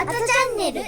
アトチャンネル。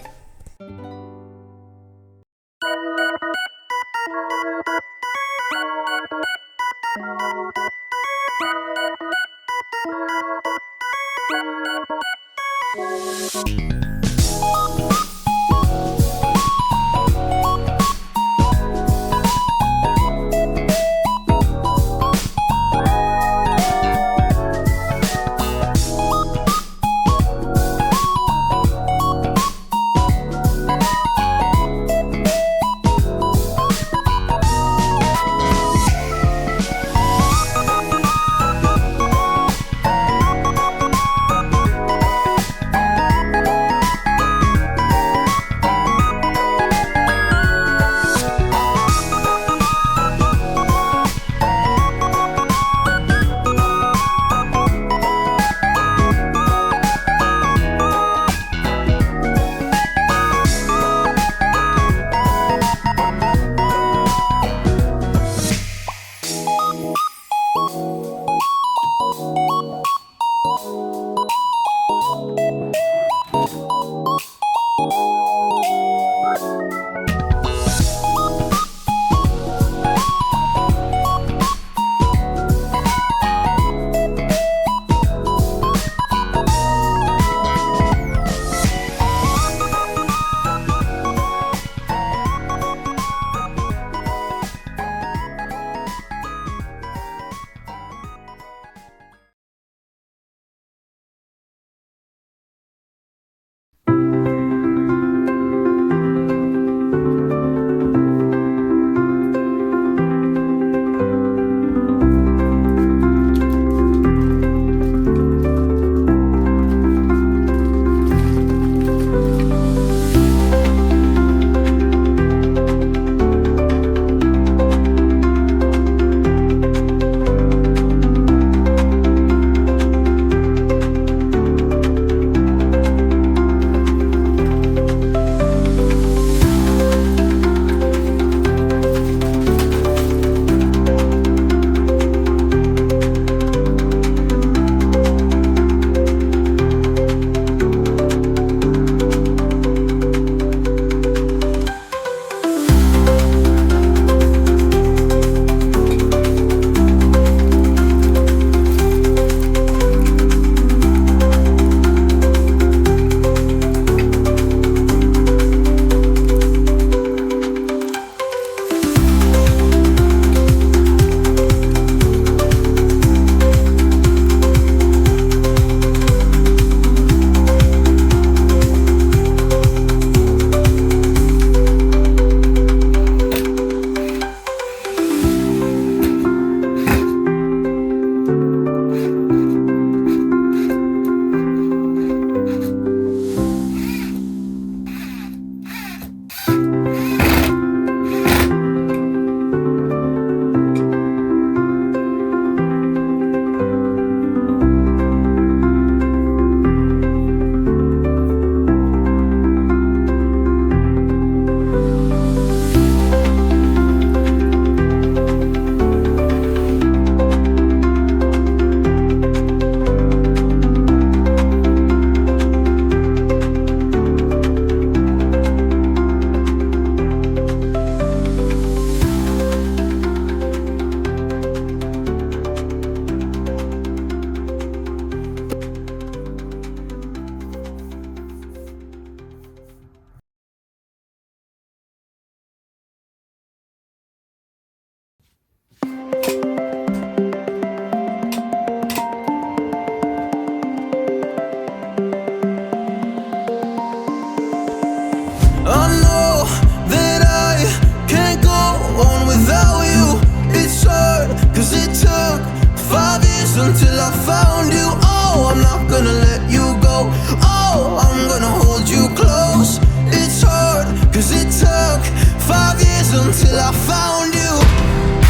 Until I found you, oh, I'm not gonna let you go. Oh, I'm gonna hold you close. It's hard, cause it took 5 years until I found you.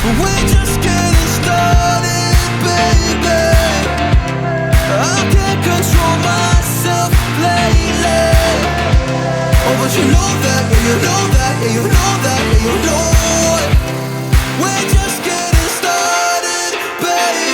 But we're just getting started, baby. I can't control myself lately. Oh, but you know that, yeah, you know that, yeah, you know that, yeah, you know it. We're just getting started, baby.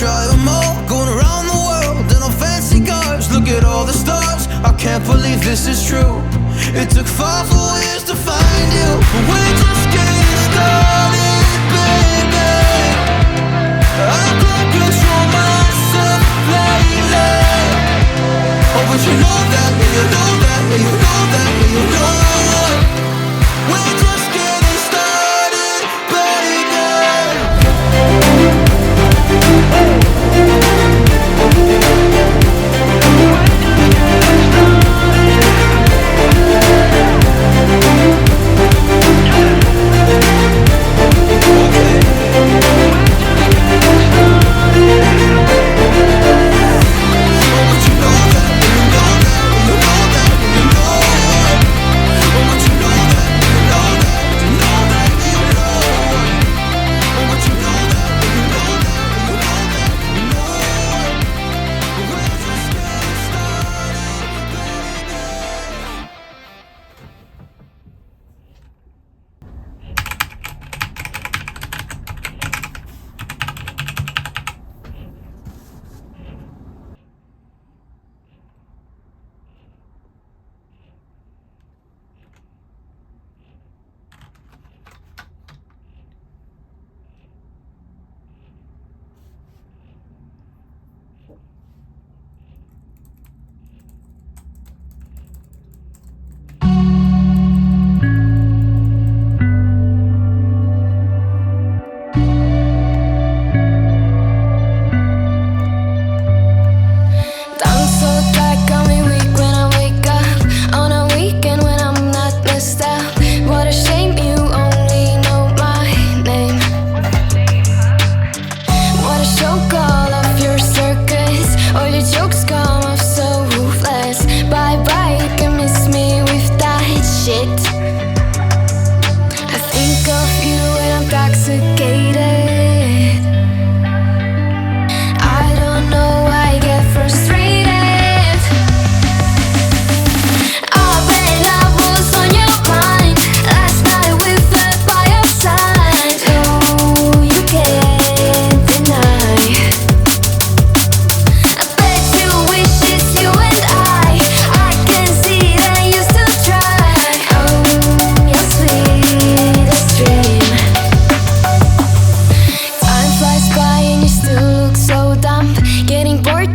try them all. Going around the world in all fancy cars. Look at all the stars, I can't believe this is true. It took 5 full years to find you, but we're just getting started, baby. I can't control myself lately. Oh, but you know that, yeah, you know that, yeah, you know that, yeah, you know that. We're just getting started, baby.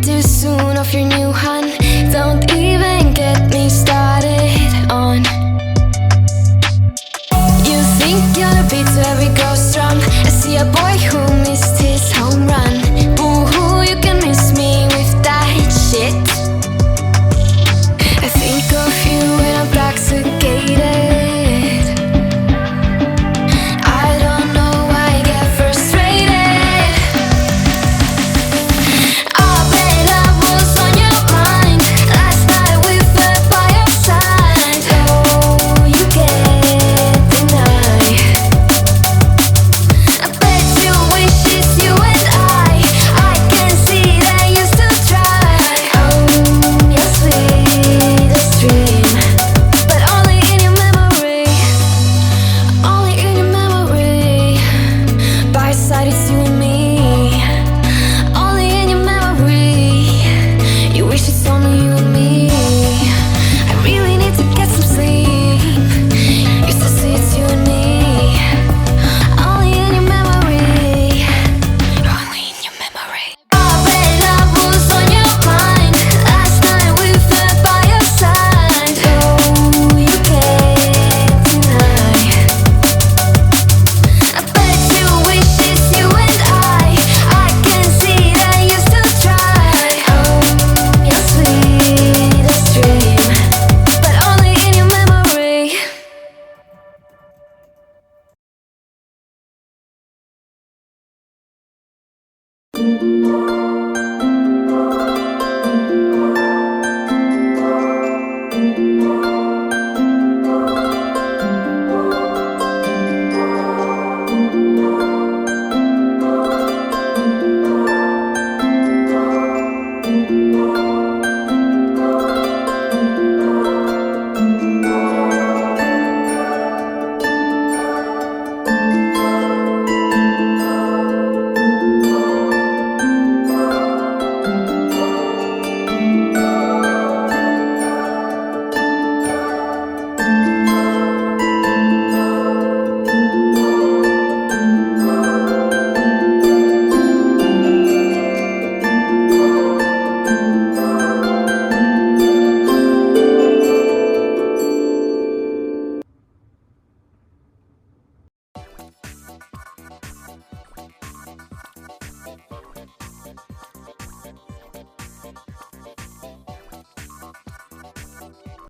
Too soon of your